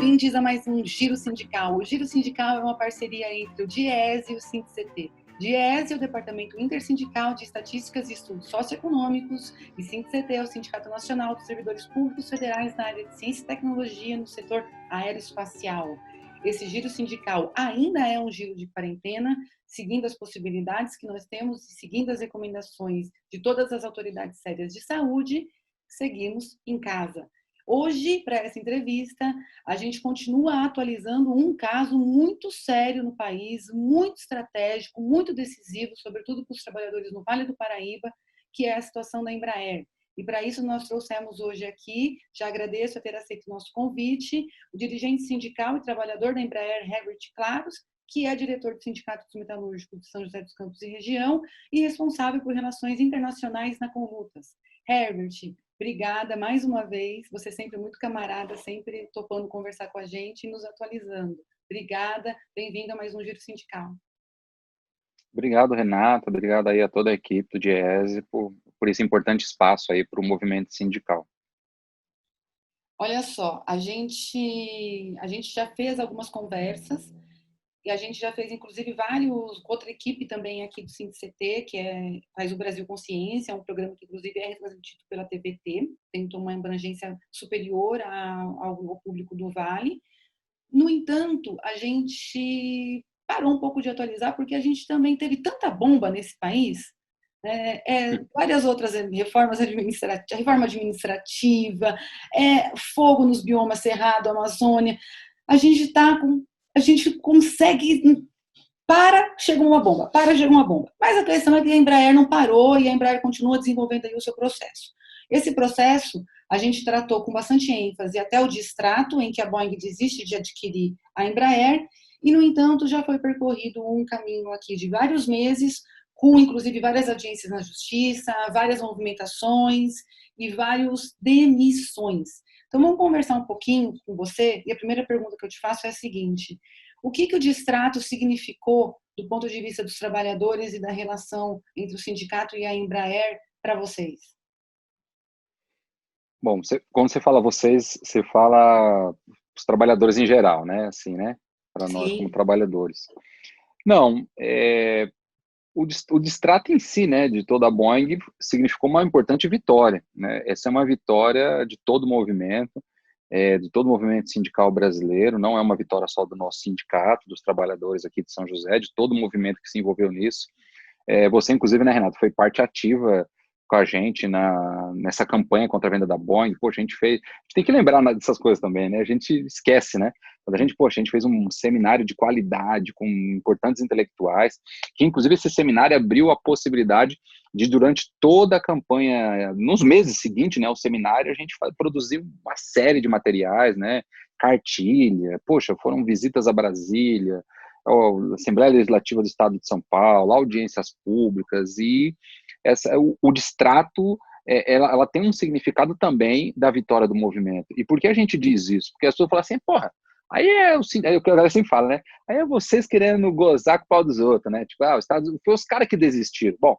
bem-vindos a mais um Giro Sindical. O Giro Sindical é uma parceria entre o DIESE e o SINDCT. DIESE é o Departamento Intersindical de Estatísticas e Estudos Socioeconômicos e SINDCT é o Sindicato Nacional dos Servidores Públicos Federais na área de Ciência e Tecnologia no setor aeroespacial. Esse giro sindical ainda é um giro de quarentena, seguindo as possibilidades que nós temos e seguindo as recomendações de todas as autoridades sérias de saúde, seguimos em casa. Hoje, para essa entrevista, a gente continua atualizando um caso muito sério no país, muito estratégico, muito decisivo, sobretudo para os trabalhadores no Vale do Paraíba, que é a situação da Embraer. E para isso nós trouxemos hoje aqui, já agradeço a ter aceito o nosso convite, o dirigente sindical e trabalhador da Embraer, Herbert Claros, que é diretor do Sindicato dos Metalúrgicos de São José dos Campos e região e responsável por relações internacionais na Conlutas. Herbert, obrigada mais uma vez, você é sempre muito camarada, sempre topando conversar com a gente e nos atualizando. Obrigada, bem-vindo a mais um Giro Sindical. Obrigado, Renata, obrigado aí a toda a equipe do DIESE por esse importante espaço aí para o movimento sindical. Olha só, a gente já fez algumas conversas e a gente já fez, inclusive, outra equipe também aqui do SINDCT, que faz o Brasil Consciência, é um programa que, inclusive, é retransmitido pela TVT, tem uma abrangência superior ao público do Vale. No entanto, a gente parou um pouco de atualizar, porque a gente também teve tanta bomba nesse país, várias outras reformas administrativas, reforma administrativa, fogo nos biomas Cerrado, Amazônia, a gente consegue, chega uma bomba. Mas a questão é que a Embraer não parou e a Embraer continua desenvolvendo aí o seu processo. Esse processo a gente tratou com bastante ênfase até o distrato em que a Boeing desiste de adquirir a Embraer e, no entanto, já foi percorrido um caminho aqui de vários meses, com inclusive várias audiências na justiça, várias movimentações e várias demissões. Então, vamos conversar um pouquinho com você, e a primeira pergunta que eu te faço é a seguinte: o que o distrato significou do ponto de vista dos trabalhadores e da relação entre o sindicato e a Embraer para vocês? Bom, quando você fala vocês, você fala os trabalhadores em geral, né? Assim, né? Para nós como trabalhadores. Não, o distrato em si, né, de toda a Boeing, significou uma importante vitória, né? Essa é uma vitória de todo o movimento, de todo o movimento sindical brasileiro, não é uma vitória só do nosso sindicato, dos trabalhadores aqui de São José, de todo o movimento que se envolveu nisso. Você, inclusive, né, Renato, foi parte ativa com a gente nessa campanha contra a venda da Boeing. Poxa, a gente tem que lembrar dessas coisas também, né? A gente esquece, né? A gente fez um seminário de qualidade com importantes intelectuais, que inclusive esse seminário abriu a possibilidade de, durante toda a campanha, nos meses seguintes, né, o seminário, a gente produzir uma série de materiais, né? Cartilha, poxa, foram visitas a Brasília, a Assembleia Legislativa do Estado de São Paulo, audiências públicas, e o distrato, ela tem um significado também da vitória do movimento. E por que a gente diz isso? Porque as pessoas falam assim, porra, aí é o que a galera sempre fala, né? Aí é vocês querendo gozar com o pau dos outros, né? Tipo, foi os caras que desistiram. Bom,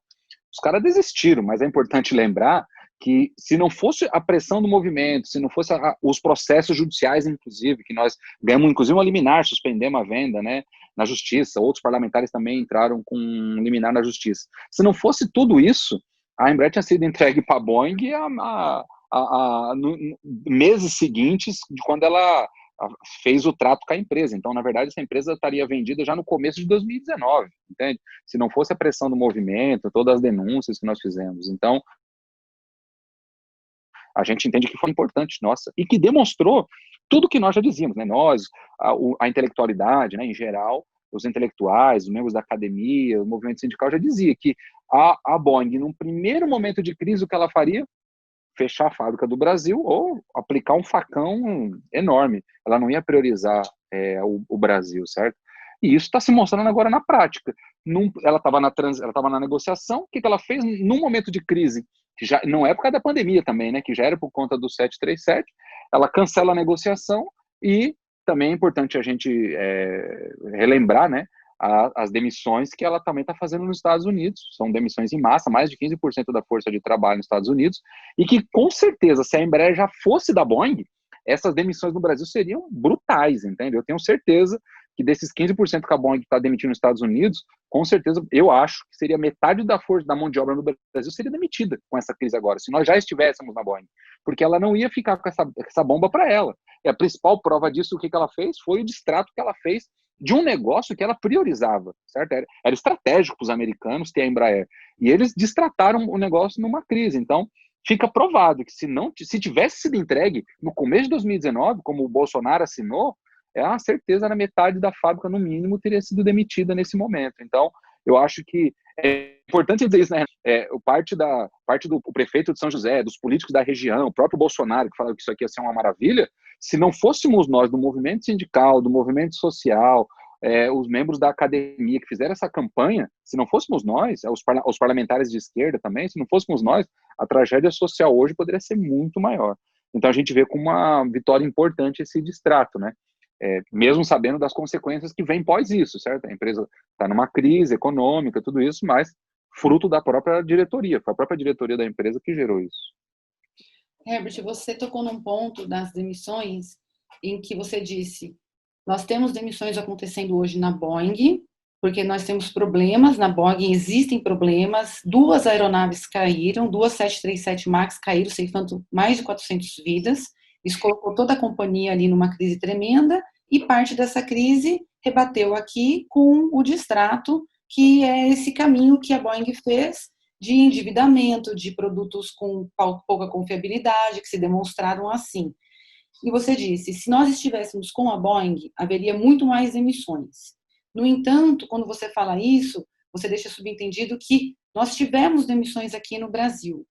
os caras desistiram, mas é importante lembrar que se não fosse a pressão do movimento, se não fosse os processos judiciais, inclusive, que nós ganhamos, inclusive, uma liminar, suspendemos a venda, né, na justiça, outros parlamentares também entraram com liminar na justiça. Se não fosse tudo isso, a Embraer tinha sido entregue para a Boeing no meses seguintes de quando ela fez o trato com a empresa. Então, na verdade, essa empresa estaria vendida já no começo de 2019, entende? Se não fosse a pressão do movimento, todas as denúncias que nós fizemos. Então, a gente entende que foi importante, nossa, e que demonstrou tudo que nós já dizíamos, né? Nós, a intelectualidade, né, em geral, os intelectuais, os membros da academia, o movimento sindical já dizia que a Boeing, num primeiro momento de crise, o que ela faria? Fechar a fábrica do Brasil ou aplicar um facão enorme. Ela não ia priorizar o Brasil, certo? E isso está se mostrando agora na prática. Ela estava na negociação, o que ela fez? Num momento de crise, que já não é por causa da pandemia também, né, que já era por conta do 737, ela cancela a negociação e também é importante a gente relembrar, né, as demissões que ela também está fazendo nos Estados Unidos. São demissões em massa, mais de 15% da força de trabalho nos Estados Unidos, e que, com certeza, se a Embraer já fosse da Boeing, essas demissões no Brasil seriam brutais, entende? Eu tenho certeza que desses 15% que a Boeing está demitindo nos Estados Unidos, com certeza, eu acho que seria metade da força da mão de obra no Brasil seria demitida com essa crise agora, se nós já estivéssemos na Boeing, porque ela não ia ficar com essa bomba para ela. E a principal prova disso, o que ela fez, foi o distrato que ela fez de um negócio que ela priorizava, certo? Era estratégico para os americanos ter a Embraer. E eles distrataram o negócio numa crise. Então, fica provado que se tivesse sido entregue no começo de 2019, como o Bolsonaro assinou, é uma certeza na metade da fábrica, no mínimo, teria sido demitida nesse momento. Então, eu acho que é importante dizer isso, né? Parte do prefeito de São José, dos políticos da região, o próprio Bolsonaro, que fala que isso aqui ia ser uma maravilha, se não fôssemos nós, do movimento sindical, do movimento social, os membros da academia que fizeram essa campanha, se não fôssemos nós, os parlamentares de esquerda também, se não fôssemos nós, a tragédia social hoje poderia ser muito maior. Então, a gente vê como uma vitória importante esse distrato, né? Mesmo sabendo das consequências que vêm pós isso, certo? A empresa está numa crise econômica, tudo isso, mas fruto da própria diretoria, foi a própria diretoria da empresa que gerou isso. Herbert, você tocou num ponto das demissões em que você disse, nós temos demissões acontecendo hoje na Boeing, porque nós temos problemas na Boeing, existem problemas, 2 aeronaves caíram, 2 737 MAX caíram, ceifando mais de 400 vidas, isso colocou toda a companhia ali numa crise tremenda, e parte dessa crise rebateu aqui com o distrato, que é esse caminho que a Boeing fez de endividamento, de produtos com pouca confiabilidade, que se demonstraram assim. E você disse, se nós estivéssemos com a Boeing, haveria muito mais emissões. No entanto, quando você fala isso, você deixa subentendido que nós tivemos demissões aqui no Brasil.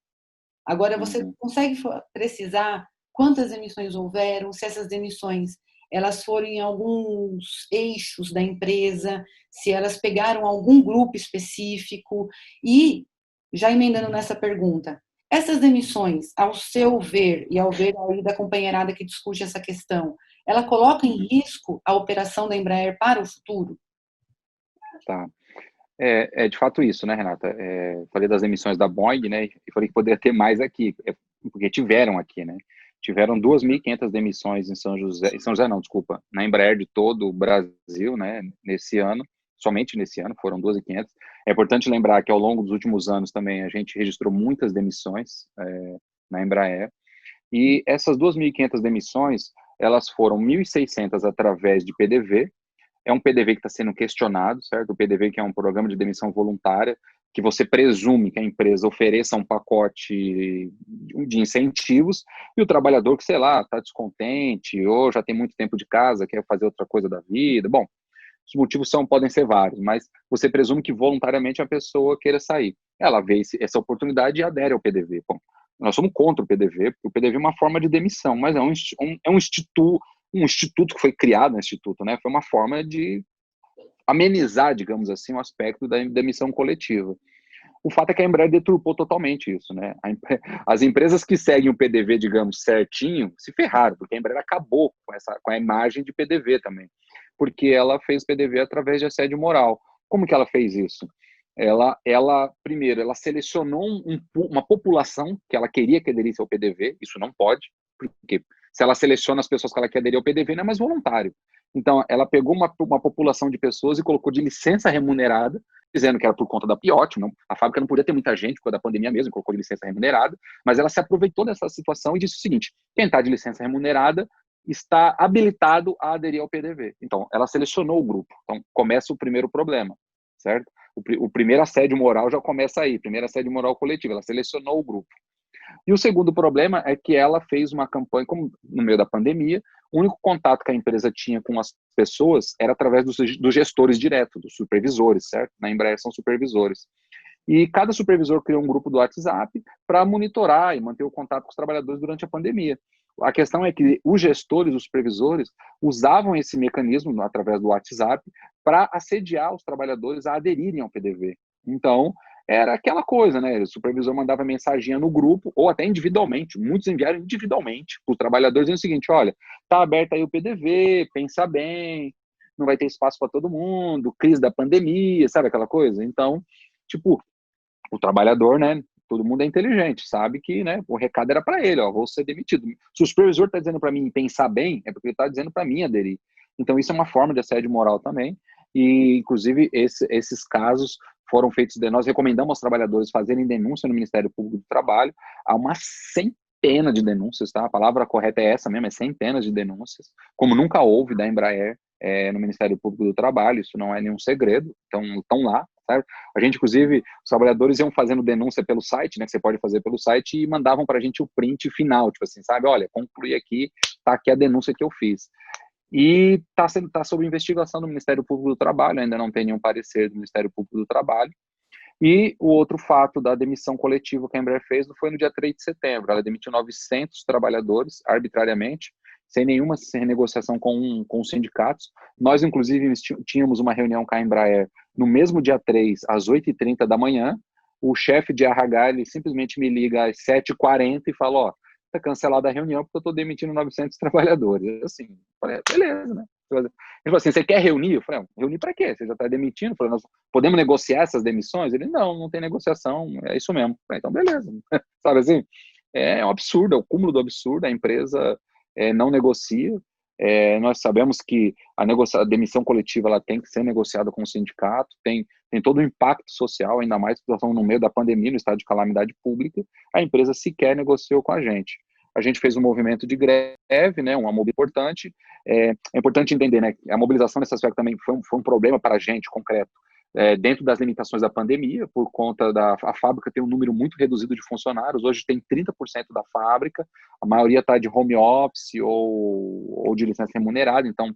Agora, você consegue precisar quantas emissões houveram, se essas demissões elas foram em alguns eixos da empresa, se elas pegaram algum grupo específico, e, já emendando nessa pergunta, essas demissões, ao seu ver, e ao ver aí da companheirada que discute essa questão, ela coloca em risco a operação da Embraer para o futuro? Tá. De fato isso, né, Renata? Falei das emissões da Boeing, né, e falei que poderia ter mais aqui, porque tiveram aqui, né? Tiveram 2.500 demissões em São José não, desculpa, na Embraer de todo o Brasil, né, nesse ano, somente nesse ano, foram 2.500. É importante lembrar que ao longo dos últimos anos também a gente registrou muitas demissões na Embraer, e essas 2.500 demissões, elas foram 1.600 através de PDV, é um PDV que está sendo questionado, certo? O PDV que é um programa de demissão voluntária, que você presume que a empresa ofereça um pacote de incentivos, e o trabalhador que, sei lá, está descontente, ou já tem muito tempo de casa, quer fazer outra coisa da vida. Bom, os motivos podem ser vários, mas você presume que voluntariamente a pessoa queira sair. Ela vê essa oportunidade e adere ao PDV. Bom, nós somos contra o PDV, porque o PDV é uma forma de demissão, mas é um instituto que foi criado, né? Foi uma forma de amenizar, digamos assim, o aspecto da demissão coletiva. O fato é que a Embraer deturpou totalmente isso, né? As empresas que seguem o PDV, digamos, certinho, se ferraram, porque a Embraer acabou com a imagem de PDV também, porque ela fez PDV através de assédio moral. Como que ela fez isso? Primeiro, ela selecionou uma população que ela queria que aderisse ao PDV, isso não pode, porque se ela seleciona as pessoas que ela quer aderir ao PDV, não é mais voluntário. Então, ela pegou uma população de pessoas e colocou de licença remunerada, dizendo que era por conta da Piot, a fábrica não podia ter muita gente por causa da pandemia mesmo, colocou de licença remunerada, mas ela se aproveitou dessa situação e disse o seguinte: quem está de licença remunerada está habilitado a aderir ao PDV. Então, ela selecionou o grupo. Então, começa o primeiro problema, certo? O primeiro assédio moral já começa aí, primeiro assédio moral coletivo, ela selecionou o grupo. E o segundo problema é que ela fez uma campanha, como no meio da pandemia, o único contato que a empresa tinha com as pessoas era através dos gestores diretos, dos supervisores, certo? Na Embraer são supervisores. E cada supervisor criou um grupo do WhatsApp para monitorar e manter o contato com os trabalhadores durante a pandemia. A questão é que os gestores, os supervisores, usavam esse mecanismo através do WhatsApp para assediar os trabalhadores a aderirem ao PDV. Então, era aquela coisa, né? O supervisor mandava mensagem no grupo, ou até individualmente, muitos enviaram individualmente para os trabalhadores, dizendo o seguinte: olha, tá aberto aí o PDV, pensa bem, não vai ter espaço para todo mundo, crise da pandemia, sabe aquela coisa? Então, tipo, o trabalhador, né, todo mundo é inteligente, sabe que, né, o recado era para ele, ó, vou ser demitido. Se o supervisor está dizendo para mim pensar bem, é porque ele está dizendo para mim aderir. Então, isso é uma forma de assédio moral também, e, inclusive, esses casos foram feitos, nós recomendamos aos trabalhadores fazerem denúncia no Ministério Público do Trabalho, há uma centena de denúncias, tá? A palavra correta é essa mesmo, é centenas de denúncias, como nunca houve da Embraer no Ministério Público do Trabalho, isso não é nenhum segredo, então estão lá, sabe? A gente, inclusive, os trabalhadores iam fazendo denúncia pelo site, né, que você pode fazer pelo site, e mandavam para a gente o print final, tipo assim, sabe? Olha, concluí aqui, tá aqui a denúncia que eu fiz. E tá sob investigação do Ministério Público do Trabalho, ainda não tem nenhum parecer do Ministério Público do Trabalho. E o outro fato da demissão coletiva que a Embraer fez foi no dia 3 de setembro. Ela demitiu 900 trabalhadores arbitrariamente, sem nenhuma renegociação com os sindicatos. Nós, inclusive, tínhamos uma reunião com a Embraer no mesmo dia 3, às 8h30 da manhã. O chefe de RH, ele simplesmente me liga às 7h40 e fala, ó, tá cancelada a reunião porque eu estou demitindo 900 trabalhadores. Assim, falei, beleza, né? Ele falou assim, você quer reunir? Eu falei, reunir para quê? Você já está demitindo? Eu falei, nós podemos negociar essas demissões? Ele, não tem negociação, é isso mesmo. Eu falei, então, beleza. Sabe assim? É um absurdo, é o cúmulo do absurdo, a empresa não negocia. Nós sabemos que a demissão coletiva ela tem que ser negociada com o sindicato, tem todo o impacto social, ainda mais que nós estamos no meio da pandemia, no estado de calamidade pública, a empresa sequer negociou com a gente. A gente fez um movimento de greve, né, uma mobilização importante. É importante entender, né, a mobilização nesse aspecto também foi um problema para a gente, concreto, dentro das limitações da pandemia, por conta a fábrica tem um número muito reduzido de funcionários, hoje tem 30% da fábrica, a maioria está de home office ou de licença remunerada, então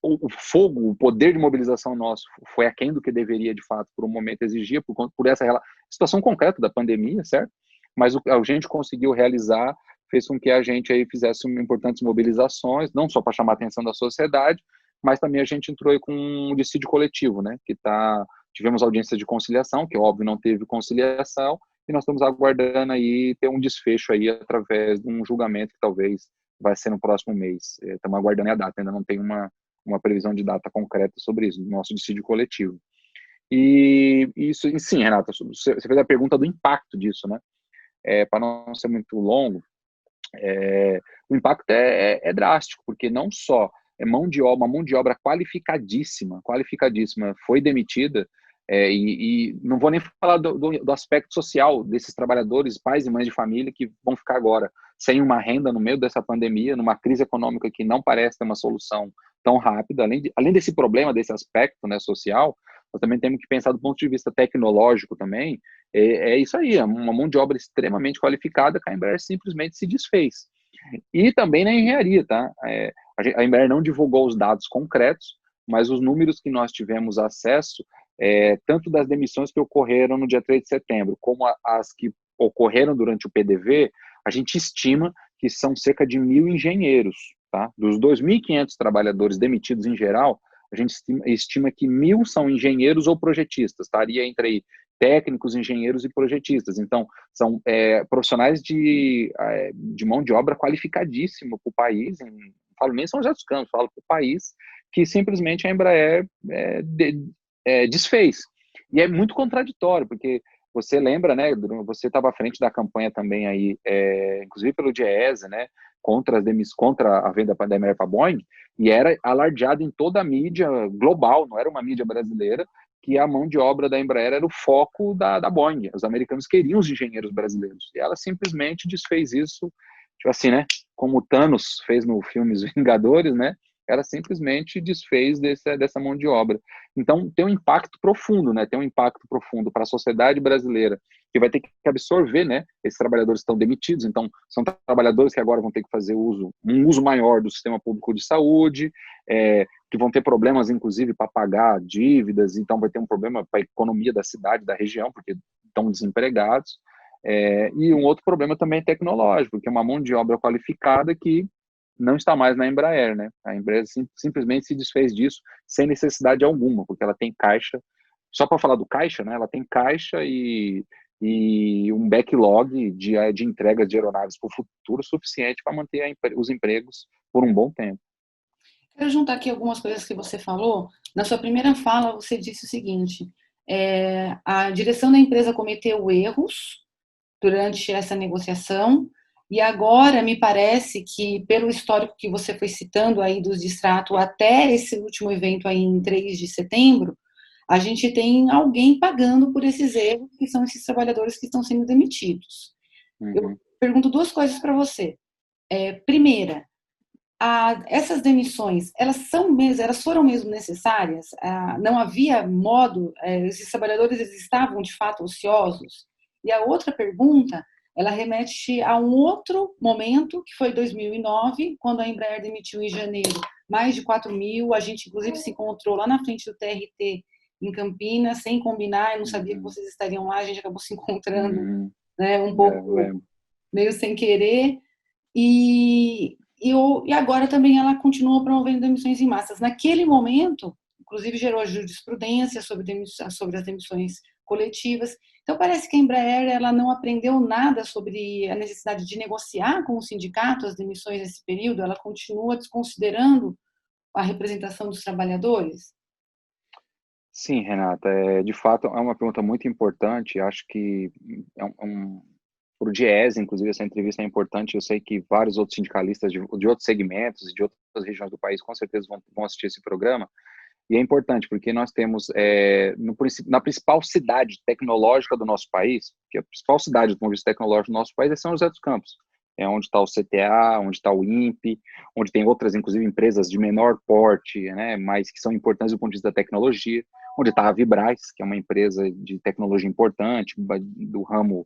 o fogo, o poder de mobilização nosso foi aquém do que deveria, de fato, por um momento exigia, por essa situação concreta da pandemia, certo? Mas o que a gente conseguiu realizar fez com que a gente aí fizesse importantes mobilizações, não só para chamar a atenção da sociedade, mas também a gente entrou aí com um dissídio coletivo, né? Tivemos audiência de conciliação, que óbvio não teve conciliação, e nós estamos aguardando aí ter um desfecho aí através de um julgamento que talvez vai ser no próximo mês. Estamos aguardando a data, ainda não tem uma previsão de data concreta sobre isso, do nosso dissídio coletivo. E isso, e sim, Renata, você fez a pergunta do impacto disso, né? Para não ser muito longo, o impacto é drástico, porque não só uma mão de obra qualificadíssima, foi demitida, e não vou nem falar do aspecto social desses trabalhadores, pais e mães de família, que vão ficar agora sem uma renda no meio dessa pandemia, numa crise econômica que não parece ter uma solução tão rápida. Além desse problema, desse aspecto, né, social, nós também temos que pensar do ponto de vista tecnológico também. É isso aí, uma mão de obra extremamente qualificada que a Embraer simplesmente se desfez. E também na engenharia, tá? A Embraer não divulgou os dados concretos, mas os números que nós tivemos acesso, tanto das demissões que ocorreram no dia 3 de setembro, como as que ocorreram durante o PDV, a gente estima que são cerca de 1.000 engenheiros, tá? Dos 2.500 trabalhadores demitidos em geral, a gente estima que 1.000 são engenheiros ou projetistas, estaria entre aí técnicos, engenheiros e projetistas. Então, são profissionais de mão de obra qualificadíssima para o país, não falo nem São José dos Campos, falo para o país, que simplesmente a Embraer desfez. E é muito contraditório, porque você lembra, né, você estava à frente da campanha também aí, inclusive pelo Diese, né, contra a venda da Embraer para a Boeing, e era alardeado em toda a mídia global, não era uma mídia brasileira, que a mão de obra da Embraer era o foco da Boeing. Os americanos queriam os engenheiros brasileiros. E ela simplesmente desfez isso, tipo assim, né? Como o Thanos fez no filme Os Vingadores, né? Ela simplesmente desfez dessa mão de obra. Então, tem um impacto profundo, né? Tem um impacto profundo para a sociedade brasileira, que vai ter que absorver, né? Esses trabalhadores estão demitidos, então são trabalhadores que agora vão ter que fazer um uso maior do sistema público de saúde, que vão ter problemas, inclusive, para pagar dívidas, então vai ter um problema para a economia da cidade, da região, porque estão desempregados. E um outro problema também é tecnológico, que é uma mão de obra qualificada que não está mais na Embraer, né? A Embraer simplesmente se desfez disso sem necessidade alguma, porque ela tem caixa, só para falar do caixa, né? Ela tem caixa e um backlog de entregas de aeronaves para o futuro suficiente para manter os empregos por um bom tempo. Quero juntar aqui algumas coisas que você falou. Na sua primeira fala, você disse o seguinte: a direção da empresa cometeu erros, durante essa negociação. E agora, me parece que, pelo histórico que você foi citando aí dos distratos até esse último evento aí em 3 de setembro, a gente tem alguém pagando por esses erros, que são esses trabalhadores que estão sendo demitidos. Eu pergunto 2 coisas para você. Primeira, essas demissões, elas foram mesmo necessárias? Não havia modo? Esses trabalhadores, eles estavam, de fato, ociosos? E a outra pergunta, ela remete a um outro momento, que foi 2009, quando a Embraer demitiu em janeiro mais de 4.000, a gente, inclusive, se encontrou lá na frente do TRT, em Campinas, sem combinar, eu não sabia que vocês estariam lá, a gente acabou se encontrando, né, um pouco meio sem querer, e agora também ela continua promovendo demissões em massas. Naquele momento, inclusive gerou jurisprudência sobre as demissões coletivas. Então, parece que a Embraer ela não aprendeu nada sobre a necessidade de negociar com o sindicato as demissões nesse período, ela continua desconsiderando a representação dos trabalhadores? Sim, Renata, de fato é uma pergunta muito importante, acho que para o Diese, inclusive, essa entrevista é importante, eu sei que vários outros sindicalistas de outros segmentos e de outras regiões do país com certeza vão assistir esse programa, e é importante porque nós temos, na principal cidade tecnológica do nosso país, que é a principal cidade do ponto de vista tecnológico do nosso país é São José dos Campos, é onde está o CTA, onde está o INPE, onde tem outras, inclusive, empresas de menor porte, né, mas que são importantes do ponto de vista da tecnologia, onde está a Vibraz, que é uma empresa de tecnologia importante, do ramo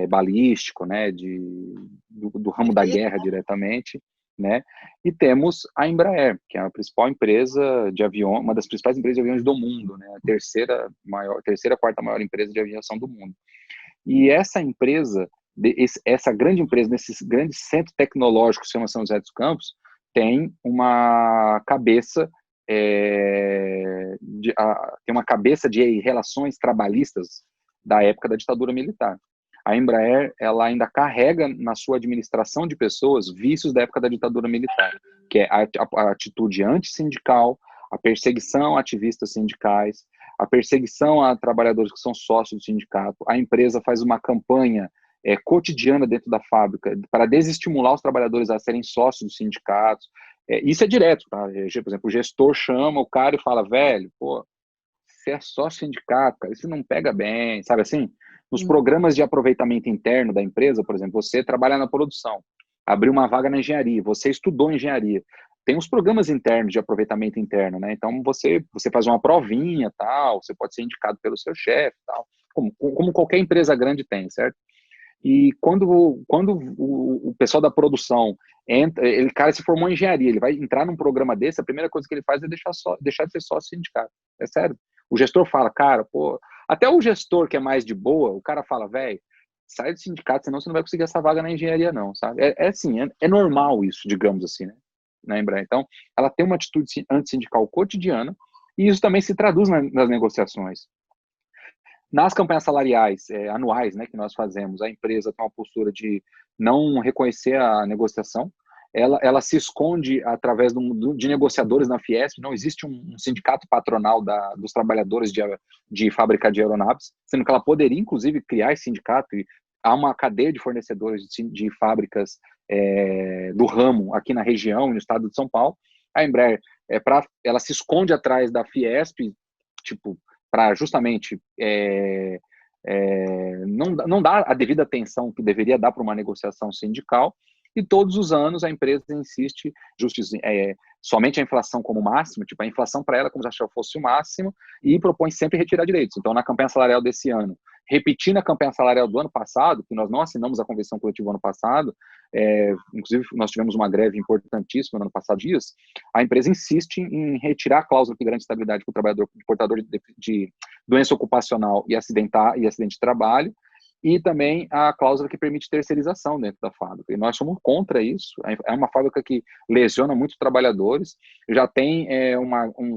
balístico, né, do ramo da guerra diretamente, né, e temos a Embraer, que é a principal empresa de avião, uma das principais empresas de aviões do mundo, né, a terceira, quarta maior empresa de aviação do mundo. E essa empresa, essa grande empresa, nesse grande centro tecnológico que se chama São José dos Campos, tem uma cabeça tem uma cabeça de relações trabalhistas da época da ditadura militar. A Embraer, ela ainda carrega na sua administração de pessoas vícios da época da ditadura militar, que é a atitude antissindical, a perseguição a ativistas sindicais, a perseguição a trabalhadores que são sócios do sindicato. A empresa faz uma campanha cotidiana dentro da fábrica para desestimular os trabalhadores a serem sócios dos sindicatos. Isso é direto, tá? Por exemplo, o gestor chama o cara e fala, velho, pô, você é sócio sindicato, cara, isso não pega bem, sabe assim? Nos programas de aproveitamento interno da empresa, por exemplo, você trabalha na produção, abriu uma vaga na engenharia, você estudou engenharia, tem os programas internos de aproveitamento interno, né? Então você faz uma provinha, tal, você pode ser indicado pelo seu chefe, tal, como qualquer empresa grande tem, certo? E quando o pessoal da produção entra, cara se formou em engenharia, ele vai entrar num programa desse, a primeira coisa que ele faz é deixar de ser sócio sindicato. É sério. O gestor fala, cara, pô, até o gestor que é mais de boa, o cara fala, velho, sai do sindicato, senão você não vai conseguir essa vaga na engenharia, não, sabe? Assim, é normal isso, digamos assim, né? Na Embraer. Então, ela tem uma atitude antissindical cotidiana, e isso também se traduz nas negociações. Nas campanhas salariais anuais, né, que nós fazemos, a empresa tem uma postura de não reconhecer a negociação, ela se esconde através de negociadores na Fiesp, não existe um sindicato patronal dos trabalhadores de fábrica de aeronaves, sendo que ela poderia, inclusive, criar esse sindicato, e há uma cadeia de fornecedores de fábricas do ramo aqui na região, no estado de São Paulo. A Embraer, ela se esconde atrás da Fiesp, tipo, para justamente não dar a devida atenção que deveria dar para uma negociação sindical, e todos os anos a empresa insiste somente a inflação como máximo, tipo, a inflação para ela como se ela fosse o máximo, e propõe sempre retirar direitos. Então, na campanha salarial desse ano, repetindo a campanha salarial do ano passado, que nós não assinamos a convenção coletiva ano passado, inclusive nós tivemos uma greve importantíssima no ano passado dias, a empresa insiste em retirar a cláusula que garante estabilidade para o trabalhador portador de doença ocupacional e acidente de trabalho, e também a cláusula que permite terceirização dentro da fábrica. E nós somos contra isso. É uma fábrica que lesiona muitos trabalhadores, já tem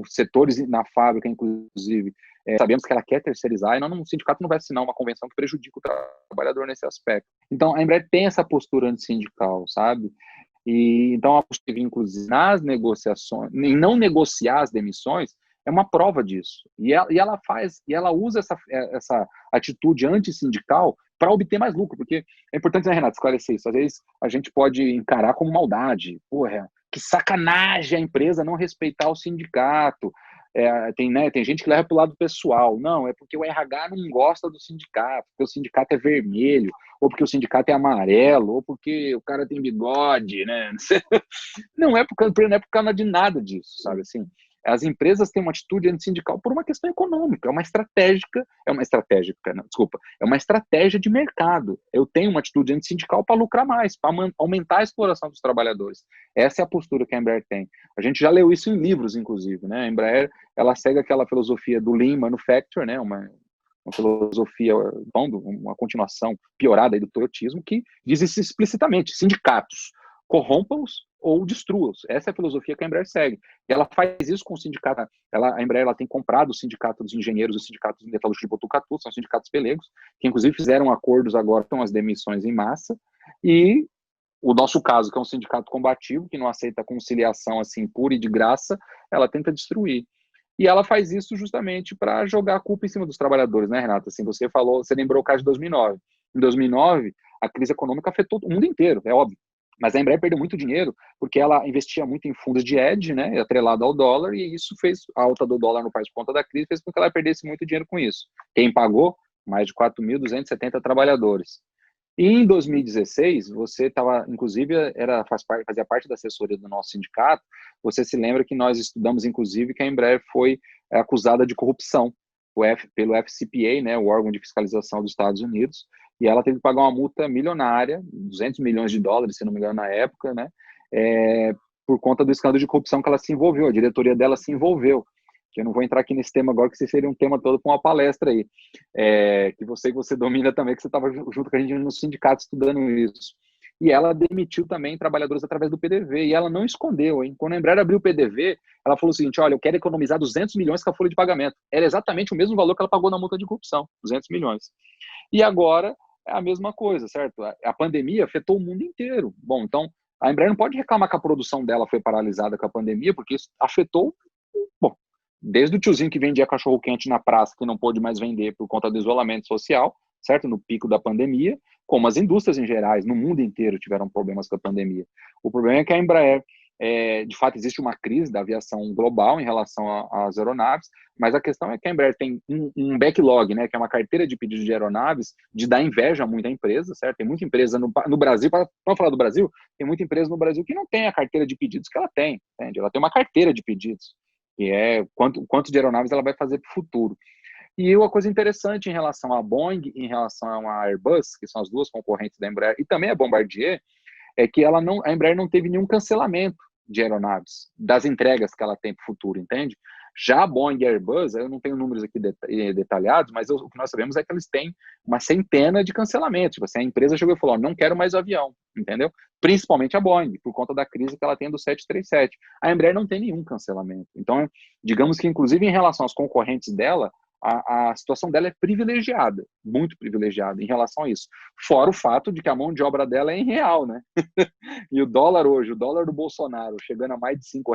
setores na fábrica, inclusive, sabemos que ela quer terceirizar, e o sindicato não vai assinar uma convenção que prejudica o trabalhador nesse aspecto. Então, a Embraer tem essa postura antissindical, sabe? E então, a postura, inclusive, nas negociações, em não negociar as demissões, é uma prova disso. E ela usa essa atitude antissindical para obter mais lucro, porque é importante, né, Renato, esclarecer isso. Às vezes a gente pode encarar como maldade. Porra, que sacanagem a empresa não respeitar o sindicato. Tem gente que leva para o lado pessoal. Não, é porque o RH não gosta do sindicato, porque o sindicato é vermelho, ou porque o sindicato é amarelo, ou porque o cara tem bigode, né? Não é por causa de nada disso, sabe assim? As empresas têm uma atitude antissindical por uma questão econômica, é uma estratégia de mercado. Eu tenho uma atitude antissindical para lucrar mais, para aumentar a exploração dos trabalhadores. Essa é a postura que a Embraer tem. A gente já leu isso em livros, inclusive, né? A Embraer, ela segue aquela filosofia do Lean Manufacturing, né? Uma filosofia, uma continuação piorada aí do toyotismo, que diz isso explicitamente: sindicatos, corrompam-os ou destrua-os. Essa é a filosofia que a Embraer segue. E ela faz isso com o sindicato. A Embraer tem comprado o sindicato dos engenheiros, o sindicato metalúrgico de Botucatu, são sindicatos pelegos, que inclusive fizeram acordos agora com as demissões em massa, e o nosso caso, que é um sindicato combativo, que não aceita conciliação assim pura e de graça, ela tenta destruir. E ela faz isso justamente para jogar a culpa em cima dos trabalhadores, né, Renata? Assim, você lembrou o caso de 2009. Em 2009, a crise econômica afetou o mundo inteiro, é óbvio. Mas a Embraer perdeu muito dinheiro porque ela investia muito em fundos de hedge, né, atrelado ao dólar, e isso fez a alta do dólar no país por conta da crise, fez com que ela perdesse muito dinheiro com isso. Quem pagou? Mais de 4.270 trabalhadores. E em 2016, você estava, inclusive, fazia parte da assessoria do nosso sindicato. Você se lembra que nós estudamos, inclusive, que a Embraer foi acusada de corrupção pelo FCPA, né, o órgão de fiscalização dos Estados Unidos, e ela teve que pagar uma multa milionária, 200 milhões de dólares, se não me engano, na época, né, por conta do escândalo de corrupção que ela se envolveu, a diretoria dela se envolveu. Que eu não vou entrar aqui nesse tema agora, que esse seria um tema todo para uma palestra aí, que você domina também, que você estava junto com a gente no sindicato estudando isso. E ela demitiu também trabalhadores através do PDV, e ela não escondeu, hein? Quando a Embraer abriu o PDV, ela falou o seguinte: olha, eu quero economizar 200 milhões com a folha de pagamento. Era exatamente o mesmo valor que ela pagou na multa de corrupção, 200 milhões. E agora é a mesma coisa, certo? A pandemia afetou o mundo inteiro. Bom, então a Embraer não pode reclamar que a produção dela foi paralisada com a pandemia, porque isso afetou, bom, desde o tiozinho que vendia cachorro-quente na praça, que não pôde mais vender por conta do isolamento social, certo? No pico da pandemia, como as indústrias em gerais, no mundo inteiro tiveram problemas com a pandemia. O problema é que a Embraer, de fato, existe uma crise da aviação global em relação às aeronaves, mas a questão é que a Embraer tem um backlog, né, que é uma carteira de pedidos de aeronaves, de dar inveja a muita empresa, certo? Tem muita empresa no Brasil, para falar do Brasil, tem muita empresa no Brasil que não tem a carteira de pedidos que ela tem, entende? Ela tem uma carteira de pedidos, que é quanto de aeronaves ela vai fazer para o futuro. E uma coisa interessante em relação à Boeing, em relação à Airbus, que são as duas concorrentes da Embraer, e também a Bombardier, é que a Embraer não teve nenhum cancelamento de aeronaves, das entregas que ela tem para o futuro, entende? Já a Boeing e a Airbus, eu não tenho números aqui detalhados, mas o que nós sabemos é que eles têm uma centena de cancelamentos. Tipo assim, a empresa chegou e falou: não quero mais o avião, entendeu? Principalmente a Boeing, por conta da crise que ela tem do 737. A Embraer não tem nenhum cancelamento. Então, digamos que, inclusive, em relação aos concorrentes dela, a situação dela é privilegiada, muito privilegiada em relação a isso. Fora o fato de que a mão de obra dela é em real, né? E o dólar hoje, o dólar do Bolsonaro chegando a mais de R$ 5,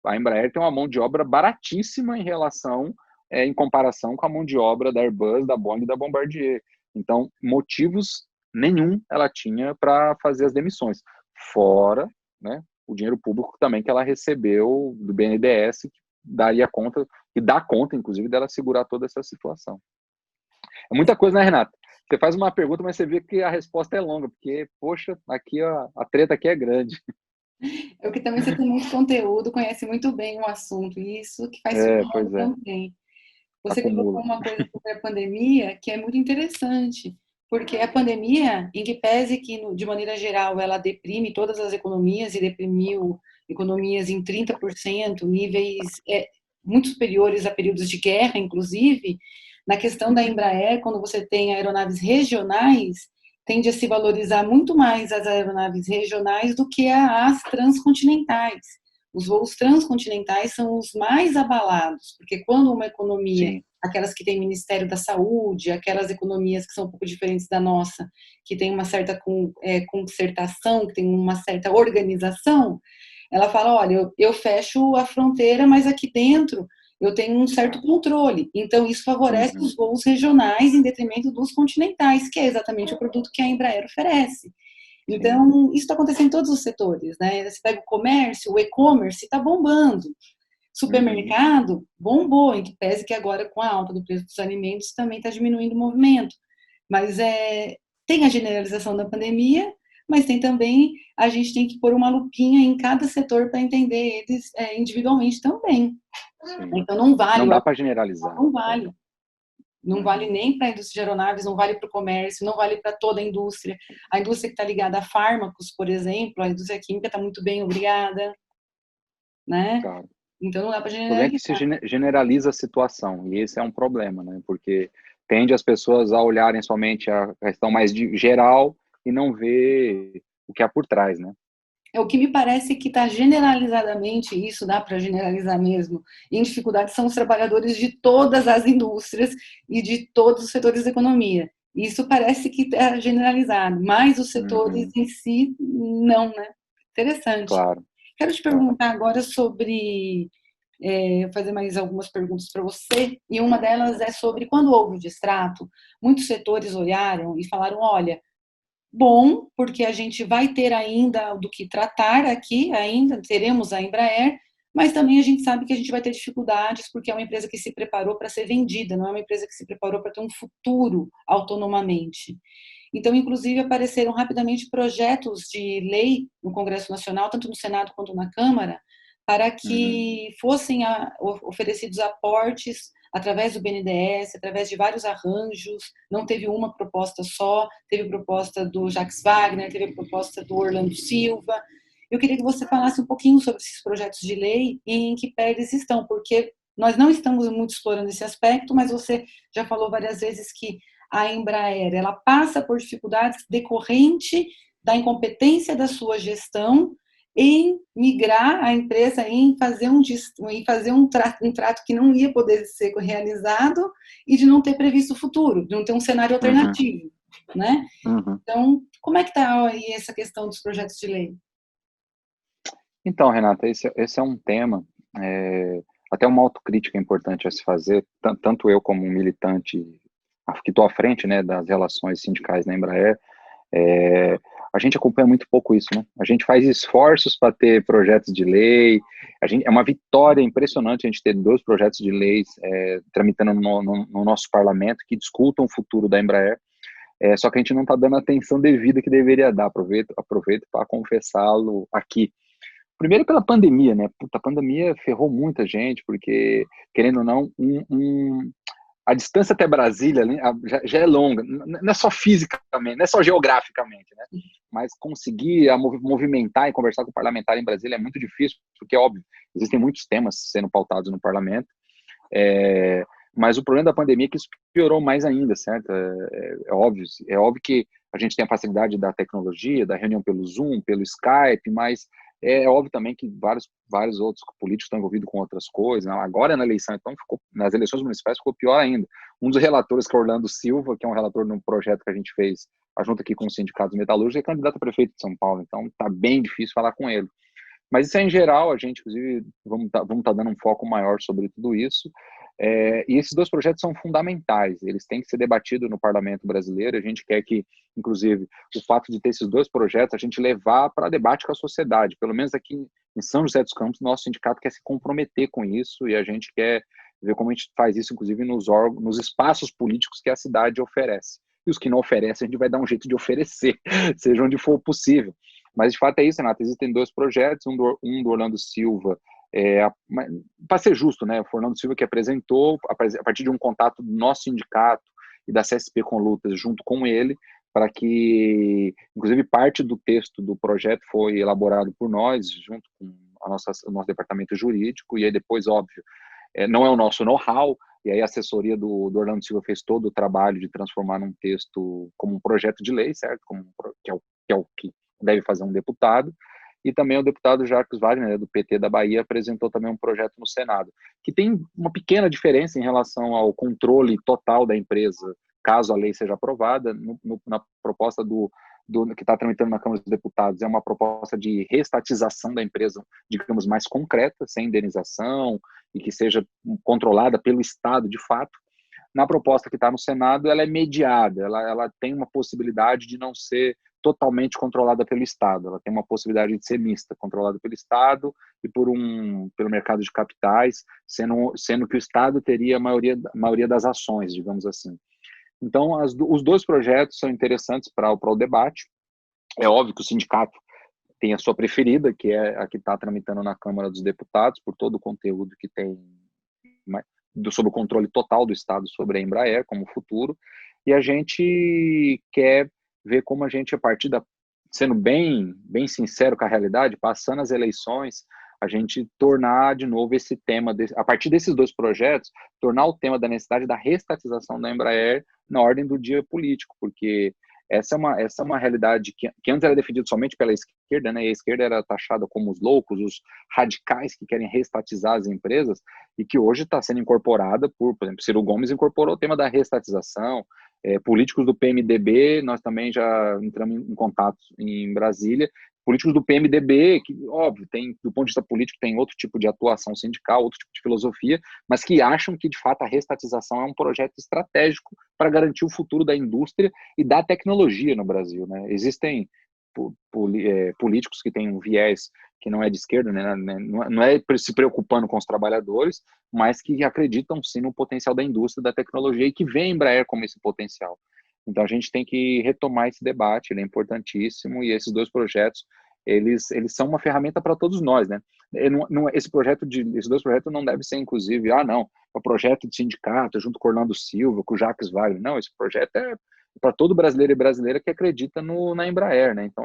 a Embraer tem uma mão de obra baratíssima em comparação com a mão de obra da Airbus, da Boeing e da Bombardier. Então, motivos nenhum ela tinha para fazer as demissões. Fora, né, o dinheiro público também que ela recebeu do BNDES, que daria conta, e dá conta, inclusive, dela segurar toda essa situação. É muita coisa, né, Renata? Você faz uma pergunta, mas você vê que a resposta é longa, porque, poxa, aqui a treta aqui é grande. É que também você tem muito conteúdo, conhece muito bem o assunto, e isso que faz Pois é, também. Você colocou acumula. uma coisa sobre a pandemia que é muito interessante, porque a pandemia, em que pese que, de maneira geral, ela deprime todas as economias e deprimiu economias em 30%, níveis muito superiores a períodos de guerra, inclusive, na questão da Embraer, quando você tem aeronaves regionais, tende a se valorizar muito mais as aeronaves regionais do que as transcontinentais. Os voos transcontinentais são os mais abalados, porque quando uma economia, Sim. aquelas que tem Ministério da Saúde, aquelas economias que são um pouco diferentes da nossa, que tem uma certa concertação, que tem uma certa organização, ela fala: olha, eu fecho a fronteira, mas aqui dentro eu tenho um certo controle. Então, isso favorece os voos regionais em detrimento dos continentais, que é exatamente o produto que a Embraer oferece. Então, isso está acontecendo em todos os setores, né? Você pega o comércio, o e-commerce está bombando. Supermercado bombou, em que pese que agora, com a alta do preço dos alimentos, também está diminuindo o movimento. Mas tem a generalização da pandemia, mas tem também, a gente tem que pôr uma lupinha em cada setor para entender eles individualmente também. Sim. Então, não vale. Não dá para generalizar. Não vale. Não vale nem para a indústria de aeronaves, não vale para o comércio, não vale para toda a indústria. A indústria que está ligada a fármacos, por exemplo, a indústria química está muito bem, obrigada. Né? Claro. Então, não dá para O problema é que se generalizar. generaliza a situação, e esse é um problema, né? Porque tende as pessoas a olharem somente a questão mais geral e não ver o que há por trás, né? O que me parece que está generalizadamente, isso dá para generalizar mesmo, em dificuldade são os trabalhadores de todas as indústrias e de todos os setores da economia. Isso parece que está generalizado, mas os setores em si, não, né? Interessante. Claro. Quero te perguntar agora sobre, fazer mais algumas perguntas para você, e uma delas é sobre quando houve o distrato, muitos setores olharam e falaram, olha, bom, porque a gente vai ter ainda do que tratar aqui, ainda teremos a Embraer, mas também a gente sabe que a gente vai ter dificuldades, porque é uma empresa que se preparou para ser vendida, não é uma empresa que se preparou para ter um futuro autonomamente. Então, inclusive, apareceram rapidamente projetos de lei no Congresso Nacional, tanto no Senado quanto na Câmara, para que fossem oferecidos aportes através do BNDES, através de vários arranjos. Não teve uma proposta só, teve proposta do Jacques Wagner, teve proposta do Orlando Silva. Eu queria que você falasse um pouquinho sobre esses projetos de lei e em que pé eles estão, porque nós não estamos muito explorando esse aspecto, mas você já falou várias vezes que a Embraer ela passa por dificuldades decorrente da incompetência da sua gestão em migrar a empresa, em fazer um trato que não ia poder ser realizado e de não ter previsto o futuro, de não ter um cenário alternativo, né? Então, como é que está aí essa questão dos projetos de lei? Então, Renata, esse é um tema, até uma autocrítica importante a se fazer, tanto eu como um militante que estou à frente, né, das relações sindicais na Embraer, a gente acompanha muito pouco isso, né? A gente faz esforços para ter projetos de lei, é uma vitória impressionante a gente ter 2 projetos de leis tramitando no nosso parlamento que discutam o futuro da Embraer, só que a gente não está dando a atenção devida que deveria dar. Aproveito para confessá-lo aqui. Primeiro pela pandemia, né? A pandemia ferrou muita gente, porque, querendo ou não, a distância até Brasília já é longa, não é só fisicamente, não é só geograficamente, né? Mas conseguir movimentar e conversar com o parlamentar em Brasília é muito difícil, porque, óbvio, existem muitos temas sendo pautados no parlamento, mas o problema da pandemia é que isso piorou mais ainda, certo? É óbvio que a gente tem a facilidade da tecnologia, da reunião pelo Zoom, pelo Skype, mas é óbvio também que vários outros políticos estão envolvidos com outras coisas. Agora na eleição, então, nas eleições municipais ficou pior ainda. Um dos relatores, que é Orlando Silva, que é um relator num projeto que a gente fez junto aqui com os sindicatos metalúrgicos, é candidato a prefeito de São Paulo, então está bem difícil falar com ele. Mas isso é em geral, a gente, inclusive, vamos tá dando um foco maior sobre tudo isso. E esses 2 projetos são fundamentais, eles têm que ser debatidos no parlamento brasileiro. A gente quer que, inclusive, o fato de ter esses 2 projetos, a gente levar para debate com a sociedade. Pelo menos aqui em São José dos Campos, nosso sindicato quer se comprometer com isso e a gente quer ver como a gente faz isso, inclusive, nos espaços políticos que a cidade oferece. E os que não oferecem, a gente vai dar um jeito de oferecer, seja onde for possível. Mas, de fato, é isso, Renato. Existem 2 projetos, um do Orlando Silva, para ser justo, né? O Orlando Silva que apresentou, a partir de um contato do nosso sindicato e da CSP com Lutas, junto com ele, para que, inclusive, parte do texto do projeto foi elaborado por nós, junto com o nosso departamento jurídico, e aí depois, óbvio, não é o nosso know-how, e aí a assessoria do Orlando Silva fez todo o trabalho de transformar num texto como um projeto de lei, certo? Que é o que deve fazer um deputado, e também o deputado Jacques Wagner, né, do PT da Bahia, apresentou também um projeto no Senado, que tem uma pequena diferença em relação ao controle total da empresa, caso a lei seja aprovada. Na proposta do que está tramitando na Câmara dos Deputados é uma proposta de reestatização da empresa, digamos, mais concreta, sem indenização, e que seja controlada pelo Estado de fato. Na proposta que está no Senado, ela é mediada, ela tem uma possibilidade de não ser totalmente controlada pelo Estado, ela tem uma possibilidade de ser mista, controlada pelo Estado e pelo mercado de capitais, sendo que o Estado teria a maioria das ações, digamos assim. Então, os dois projetos são interessantes para o debate. É óbvio que o sindicato tem a sua preferida, que é a que está tramitando na Câmara dos Deputados, por todo o conteúdo que tem sob o controle total do Estado sobre a Embraer como futuro, e a gente quer ver como a gente, a partir sendo bem sincero com a realidade, passando as eleições, a gente tornar de novo esse tema, a partir desses dois projetos, tornar o tema da necessidade da reestatização da Embraer na ordem do dia político, porque essa é uma realidade que antes era defendida somente pela esquerda, né? E a esquerda era taxada como os loucos, os radicais que querem reestatizar as empresas, e que hoje está sendo incorporada por exemplo, Ciro Gomes incorporou o tema da reestatização, políticos do PMDB, nós também já entramos em contato em Brasília, políticos do PMDB, que, óbvio, do ponto de vista político, tem outro tipo de atuação sindical, outro tipo de filosofia, mas que acham que, de fato, a reestatização é um projeto estratégico para garantir o futuro da indústria e da tecnologia no Brasil, né? Existem políticos que têm um viés que não é de esquerda, né? Não é se preocupando com os trabalhadores, mas que acreditam, sim, no potencial da indústria, da tecnologia e que veem a Embraer como esse potencial. Então, a gente tem que retomar esse debate, ele é importantíssimo, e esses dois projetos, eles são uma ferramenta para todos nós, né? Esses dois projetos não devem ser, inclusive, não, é um projeto de sindicato, junto com o Orlando Silva, com o Jacques Wagner. Não, esse projeto é para todo brasileiro e brasileira que acredita na Embraer, né? Então,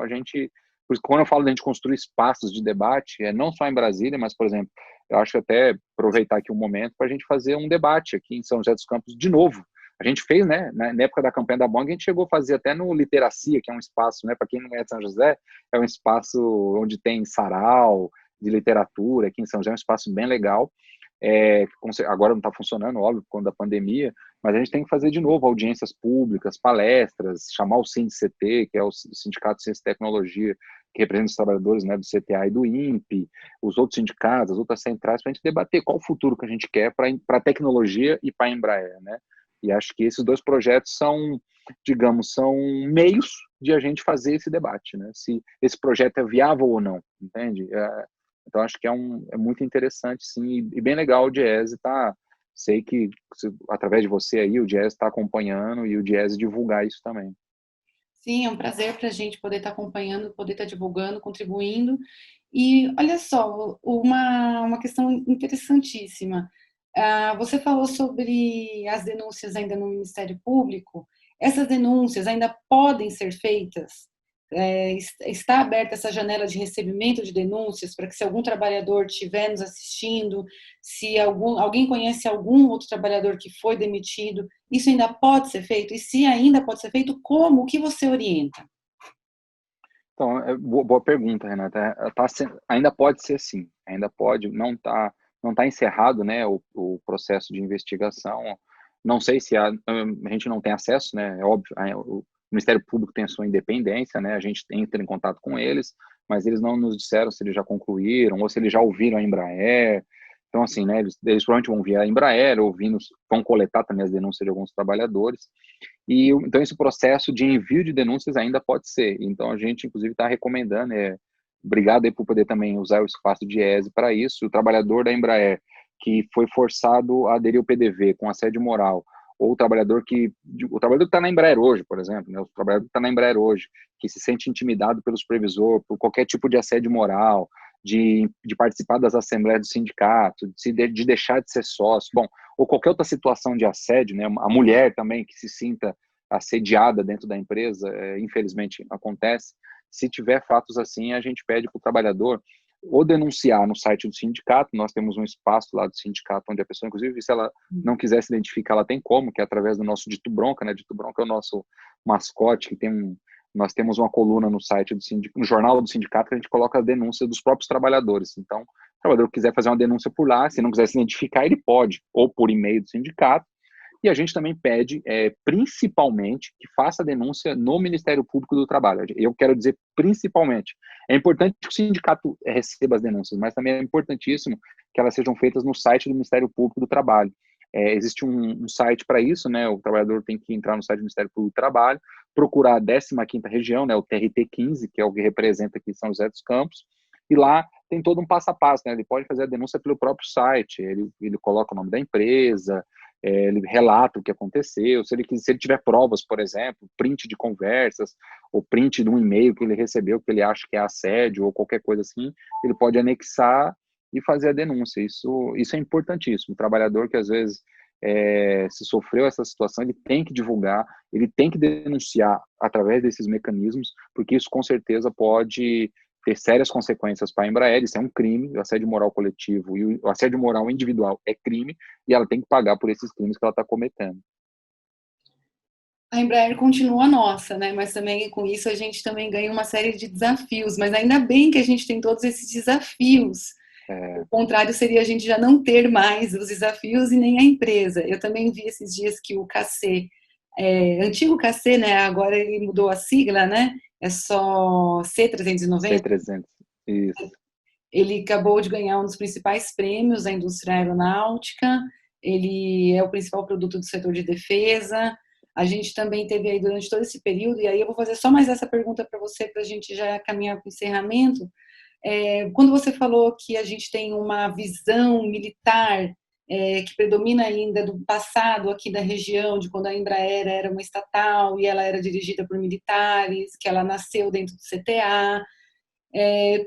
quando eu falo de a gente construir espaços de debate, não só em Brasília, mas, por exemplo, eu acho que até aproveitar aqui um momento para a gente fazer um debate aqui em São José dos Campos de novo. A gente fez, né, na época da campanha da Bong, a gente chegou a fazer até no Literacia, que é um espaço, né, para quem não é de São José, é um espaço onde tem sarau de literatura, aqui em São José é um espaço bem legal, agora não está funcionando, óbvio, por conta da pandemia, mas a gente tem que fazer de novo audiências públicas, palestras, chamar o SINDCT, que é o Sindicato de Ciência e Tecnologia, que representa os trabalhadores, né, do CTA e do INPE, os outros sindicatos, as outras centrais, para a gente debater qual o futuro que a gente quer para a tecnologia e para a Embraer, né? E acho que esses dois projetos são, digamos, são meios de a gente fazer esse debate, né? Se esse projeto é viável ou não, entende? Então, acho que é muito interessante, sim, e bem legal o Diese tá. Sei que, através de você aí, o Diese está acompanhando e o Diese divulgar isso também. Sim, é um prazer para a gente poder estar acompanhando, poder estar divulgando, contribuindo. E olha só, uma questão interessantíssima. Você falou sobre as denúncias ainda no Ministério Público. Essas denúncias ainda podem ser feitas? Está aberta essa janela de recebimento de denúncias para que, se algum trabalhador estiver nos assistindo, se alguém conhece algum outro trabalhador que foi demitido, isso ainda pode ser feito? E se ainda pode ser feito, como? O que você orienta? Então, boa pergunta, Renata. Ainda pode ser sim, ainda pode, não tá encerrado, né, o processo de investigação. Não sei se a gente não tem acesso, né, é óbvio, o Ministério Público tem a sua independência, né, a gente entra em contato com eles, mas eles não nos disseram se eles já concluíram ou se eles já ouviram a Embraer. Então, assim, né, eles provavelmente vão via a Embraer, vão coletar também as denúncias de alguns trabalhadores. Então, esse processo de envio de denúncias ainda pode ser. Então, a gente, inclusive, está recomendando, obrigado aí por poder também usar o espaço de ESE para isso. O trabalhador da Embraer que foi forçado a aderir ao PDV com assédio moral, ou o trabalhador que está na Embraer hoje, por exemplo, né, o trabalhador que está na Embraer hoje, que se sente intimidado pelo supervisor, por qualquer tipo de assédio moral, de participar das assembleias do sindicato, de deixar de ser sócio, bom, ou qualquer outra situação de assédio, né, a mulher também que se sinta assediada dentro da empresa, infelizmente acontece. Se tiver fatos assim, a gente pede para o trabalhador ou denunciar no site do sindicato. Nós temos um espaço lá do sindicato onde a pessoa, inclusive, se ela não quiser se identificar, ela tem como, que é através do nosso Dito Bronca, né? Dito Bronca é o nosso mascote, que nós temos uma coluna no site no jornal do sindicato, que a gente coloca a denúncia dos próprios trabalhadores. Então, o trabalhador que quiser fazer uma denúncia por lá, se não quiser se identificar, ele pode, ou por e-mail do sindicato, E a gente também pede, principalmente, que faça a denúncia no Ministério Público do Trabalho. Eu quero dizer principalmente. É importante que o sindicato receba as denúncias, mas também é importantíssimo que elas sejam feitas no site do Ministério Público do Trabalho. Existe um site para isso, né? O trabalhador tem que entrar no site do Ministério Público do Trabalho, procurar a 15ª região, né? O TRT15, que é o que representa aqui São José dos Campos, e lá tem todo um passo a passo, né? Ele pode fazer a denúncia pelo próprio site, ele coloca o nome da empresa, ele relata o que aconteceu, se ele tiver provas, por exemplo, print de conversas, ou print de um e-mail que ele recebeu, que ele acha que é assédio, ou qualquer coisa assim, ele pode anexar e fazer a denúncia. Isso é importantíssimo. O trabalhador que às vezes se sofreu essa situação, ele tem que divulgar, ele tem que denunciar através desses mecanismos, porque isso com certeza pode ter sérias consequências para a Embraer. Isso é um crime. O assédio moral coletivo e o assédio moral individual é crime, e ela tem que pagar por esses crimes que ela está cometendo. A Embraer continua nossa, né? Mas também com isso a gente também ganha uma série de desafios. Mas ainda bem que a gente tem todos esses desafios. O contrário seria a gente já não ter mais os desafios e nem a empresa. Eu também vi esses dias que o KC, antigo KC, né? Agora ele mudou a sigla, né? É só C390. C300, isso. Ele acabou de ganhar um dos principais prêmios da indústria aeronáutica. Ele é o principal produto do setor de defesa. A gente também teve aí durante todo esse período, e aí eu vou fazer só mais essa pergunta para você, para a gente já caminhar para o encerramento. Quando você falou que a gente tem uma visão militar que predomina ainda do passado aqui da região, de quando a Embraer era uma estatal e ela era dirigida por militares, que ela nasceu dentro do CTA.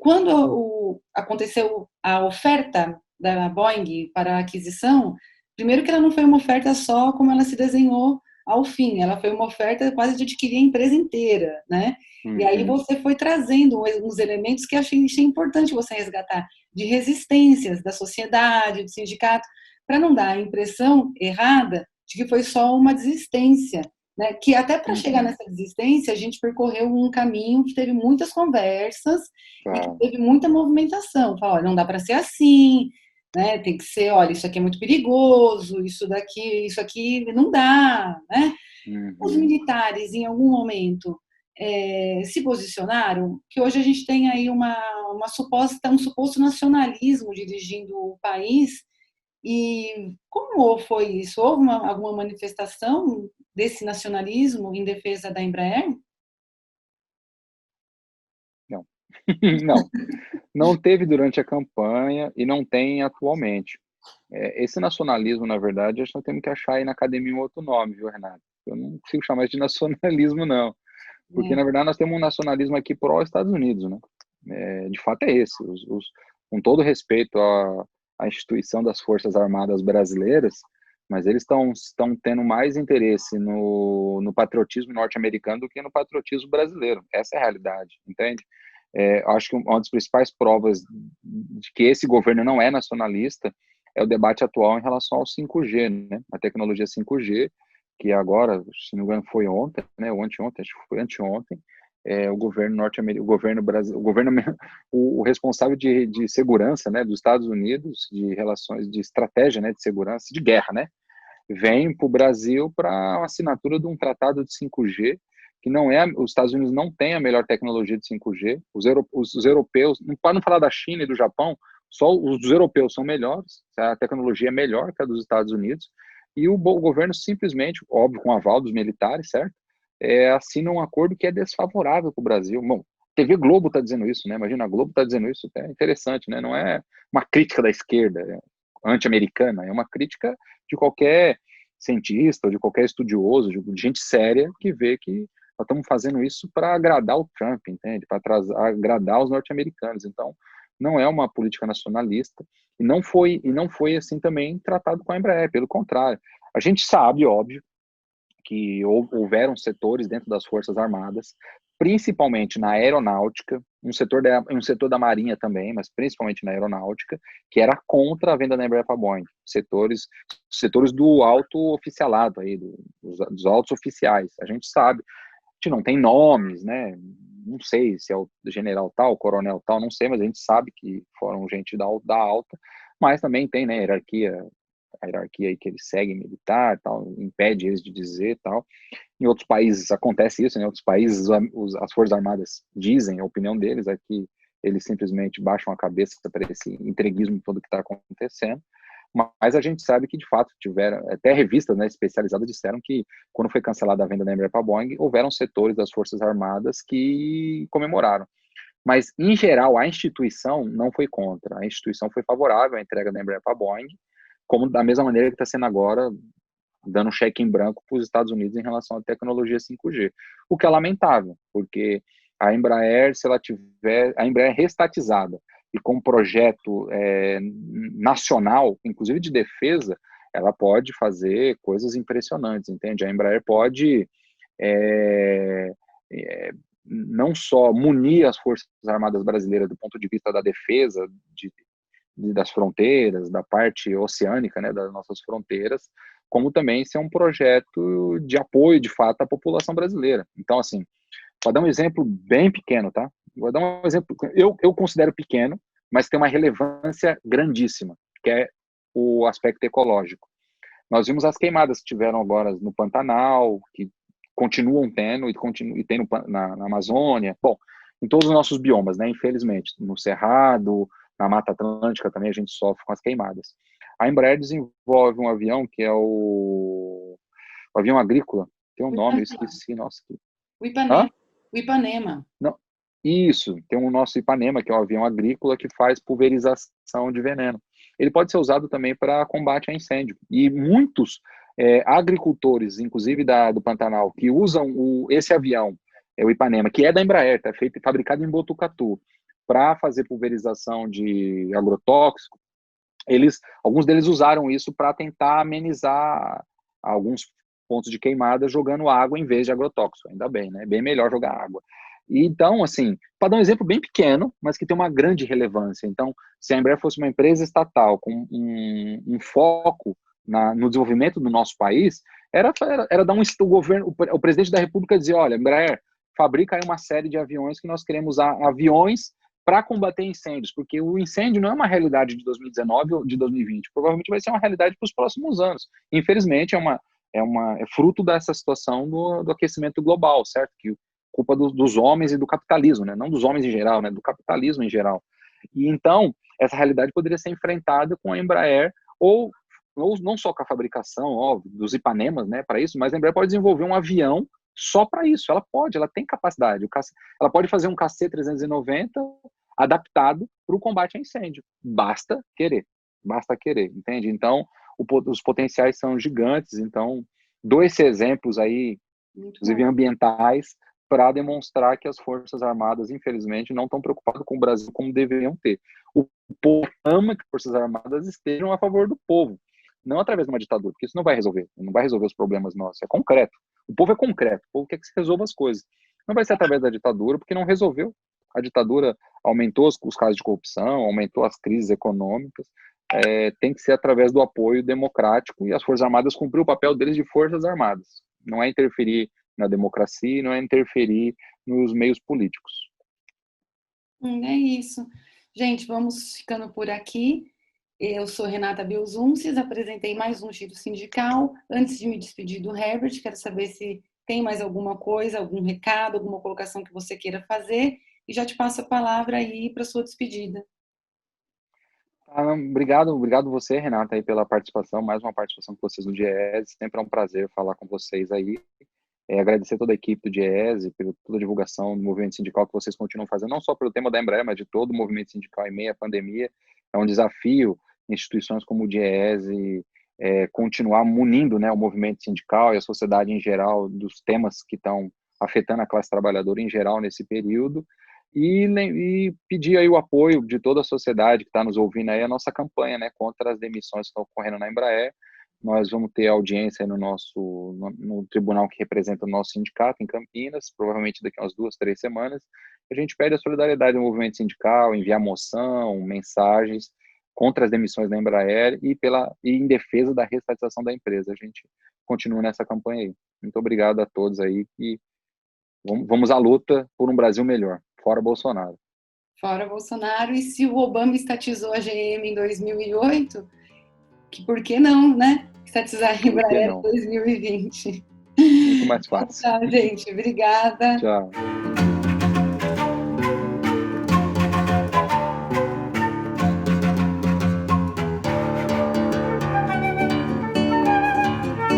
Quando aconteceu a oferta da Boeing para a aquisição, primeiro que ela não foi uma oferta só como ela se desenhou ao fim, ela foi uma oferta quase de adquirir a empresa inteira, né? E aí você foi trazendo uns elementos que eu achei importante você resgatar, de resistências da sociedade, do sindicato, para não dar a impressão errada de que foi só uma desistência, né? Que até para chegar nessa desistência, a gente percorreu um caminho que teve muitas conversas e que teve muita movimentação. Fala, olha, não dá para ser assim, né? Tem que ser, olha, isso aqui é muito perigoso, isso aqui não dá, né? Os militares, em algum momento, se posicionaram, que hoje a gente tem aí um suposto nacionalismo dirigindo o país. E como foi isso? Houve alguma manifestação desse nacionalismo em defesa da Embraer? Não. Não. Não teve durante a campanha e não tem atualmente. Esse nacionalismo, na verdade, acho que nós temos que achar aí na academia um outro nome, viu, Renato? Eu não consigo chamar isso de nacionalismo, não. Porque, na verdade, nós temos um nacionalismo aqui pró-Estados Unidos, né? De fato é esse. Com todo respeito à instituição das Forças Armadas brasileiras, mas eles estão tendo mais interesse no patriotismo norte-americano do que no patriotismo brasileiro. Essa é a realidade, entende? Acho que uma das principais provas de que esse governo não é nacionalista é o debate atual em relação ao 5G, né? A tecnologia 5G, que agora, se não me engano, foi ontem, né? Ou anteontem, acho que foi anteontem, o governo norte-americano, o governo brasileiro, o responsável de segurança, né, dos Estados Unidos, de relações, de estratégia, né, de segurança, de guerra, né, vem para o Brasil para a assinatura de um tratado de 5G, que não é, os Estados Unidos não têm a melhor tecnologia de 5G, os europeus, para não falar da China e do Japão, só os europeus são melhores, a tecnologia é melhor que a dos Estados Unidos, e o governo simplesmente, óbvio, com aval dos militares, certo? Assina um acordo que é desfavorável para o Brasil. Bom, TV Globo está dizendo isso, né? Imagina, a Globo está dizendo isso, é interessante, né? Não é uma crítica da esquerda anti-americana, é uma crítica de qualquer cientista, ou de qualquer estudioso, de gente séria que vê que nós estamos fazendo isso para agradar o Trump, entende? Para agradar os norte-americanos. Então, não é uma política nacionalista e não foi assim também tratado com a Embraer, pelo contrário. A gente sabe, óbvio, que houveram setores dentro das Forças Armadas, principalmente na aeronáutica, um setor da Marinha também, mas principalmente na aeronáutica, que era contra a venda da Embraer para a Boeing. Setores do alto oficialado, aí, dos altos oficiais. A gente sabe, a gente não tem nomes, né? Não sei se é o general tal, coronel tal, não sei, mas a gente sabe que foram gente da alta, mas também tem, né, hierarquia a hierarquia aí que eles seguem militar, tal, impede eles de dizer, tal. Em outros países acontece isso, em outros países as Forças Armadas dizem, a opinião deles é que eles simplesmente baixam a cabeça para esse entreguismo todo que está acontecendo. Mas a gente sabe que, de fato, tiveram, até revistas, né, especializadas disseram que, quando foi cancelada a venda da Embraer para a Boeing, houveram setores das Forças Armadas que comemoraram. Mas, em geral, a instituição não foi contra. A instituição foi favorável à entrega da Embraer para a Boeing, como da mesma maneira que está sendo agora, dando cheque em branco para os Estados Unidos em relação à tecnologia 5G. O que é lamentável, porque a Embraer, se ela tiver, a Embraer reestatizada e com um projeto nacional, inclusive de defesa, ela pode fazer coisas impressionantes, entende? A Embraer pode não só munir as Forças Armadas brasileiras do ponto de vista da defesa das fronteiras, da parte oceânica, né, das nossas fronteiras, como também ser um projeto de apoio, de fato, à população brasileira. Então, assim, vou dar um exemplo bem pequeno, tá? Vou dar um exemplo, eu considero pequeno, mas tem uma relevância grandíssima, que é o aspecto ecológico. Nós vimos as queimadas que tiveram agora no Pantanal, que continuam tendo, e tem na Amazônia, bom, em todos os nossos biomas, né, infelizmente, no Cerrado, na Mata Atlântica também a gente sofre com as queimadas. A Embraer desenvolve um avião que é o avião agrícola, tem um nome, eu esqueci, nossa. O Ipanema. O Ipanema. Não, isso, tem o nosso Ipanema, que é um avião agrícola que faz pulverização de veneno. Ele pode ser usado também para combate a incêndio. E muitos agricultores, inclusive do Pantanal, que usam esse avião, o Ipanema, que é da Embraer, tá fabricado em Botucatu, para fazer pulverização de agrotóxico, alguns deles usaram isso para tentar amenizar alguns pontos de queimada jogando água em vez de agrotóxico. Ainda bem, né? Bem melhor jogar água. E então, assim, para dar um exemplo bem pequeno, mas que tem uma grande relevância. Então, se a Embraer fosse uma empresa estatal com um foco no desenvolvimento do nosso país, era dar o governo, o presidente da República dizer, olha, Embraer, fabrica aí uma série de aviões que nós queremos usar aviões para combater incêndios, porque o incêndio não é uma realidade de 2019 ou de 2020, provavelmente vai ser uma realidade para os próximos anos. Infelizmente, é fruto dessa situação do aquecimento global, certo? Que culpa dos homens e do capitalismo, né? Não dos homens em geral, né? Do capitalismo em geral. E então, essa realidade poderia ser enfrentada com a Embraer, ou não só com a fabricação, óbvio, dos Ipanemas, né, para isso, mas a Embraer pode desenvolver um avião só para isso. Ela tem capacidade. Ela pode fazer um KC-390 adaptado para o combate a incêndio. Basta querer, entende? Então, os potenciais são gigantes. Então, dou esses exemplos aí, inclusive ambientais, para demonstrar que as Forças Armadas, infelizmente, não estão preocupadas com o Brasil como deveriam ter. O povo ama que as Forças Armadas estejam a favor do povo, não através de uma ditadura, porque isso não vai resolver os problemas nossos, é concreto. O povo é concreto, o povo quer que se resolva as coisas. Não vai ser através da ditadura, porque não resolveu. A ditadura aumentou os casos de corrupção, aumentou as crises econômicas, tem que ser através do apoio democrático, e as Forças Armadas cumpriram o papel deles de Forças Armadas. Não é interferir na democracia, não é interferir nos meios políticos. É isso. Gente, vamos ficando por aqui. Eu sou Renata Belzunces, apresentei mais um Giro Sindical. Antes de me despedir do Herbert, quero saber se tem mais alguma coisa, algum recado, alguma colocação que você queira fazer, e já te passo a palavra aí para sua despedida. Obrigado você, Renata, aí pela participação, mais uma participação com vocês no DIEESE. Sempre é um prazer falar com vocês aí. Agradecer toda a equipe do DIEESE, pela toda a divulgação do movimento sindical que vocês continuam fazendo, não só pelo tema da Embraer, mas de todo o movimento sindical em meio à pandemia. É um desafio instituições como o DIEESE continuar munindo, né, o movimento sindical e a sociedade em geral dos temas que estão afetando a classe trabalhadora em geral nesse período, e pedir aí o apoio de toda a sociedade que está nos ouvindo aí, a nossa campanha, né, contra as demissões que estão ocorrendo na Embraer. Nós vamos ter audiência no tribunal que representa o nosso sindicato em Campinas, provavelmente daqui a umas 2, 3 semanas. A gente pede a solidariedade do movimento sindical, enviar moção, mensagens contra as demissões da Embraer e em defesa da reestatização da empresa. A gente continua nessa campanha aí. Muito obrigado a todos aí e vamos à luta por um Brasil melhor. Fora Bolsonaro. Fora Bolsonaro. E se o Obama estatizou a GM em 2008... que por que não, né? Estatizar Por que Embraer não? 2020. Muito mais Então, fácil. tá, gente. Obrigada. Tchau.